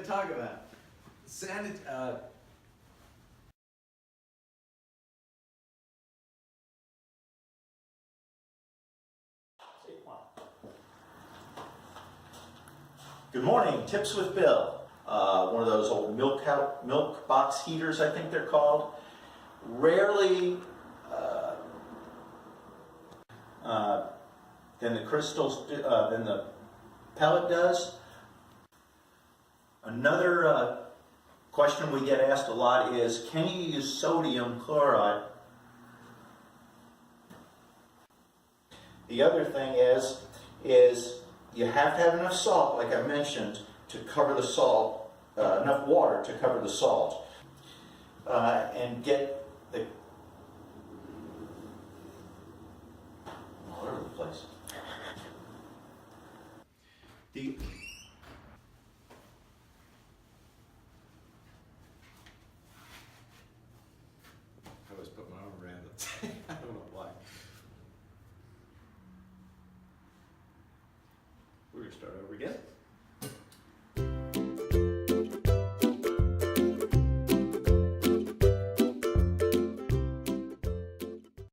to talk about. Good morning, Tips with Bill. One of those old milk box heaters, I think they're called. Rarely than the crystals, than the pellet does. Another question we get asked a lot is, can you use sodium chloride? The other thing is you have to have enough salt, like I mentioned, to cover the salt, enough water to cover the salt, and get the all over the place. I always put my arm around it. I don't know why. We're going to start over again.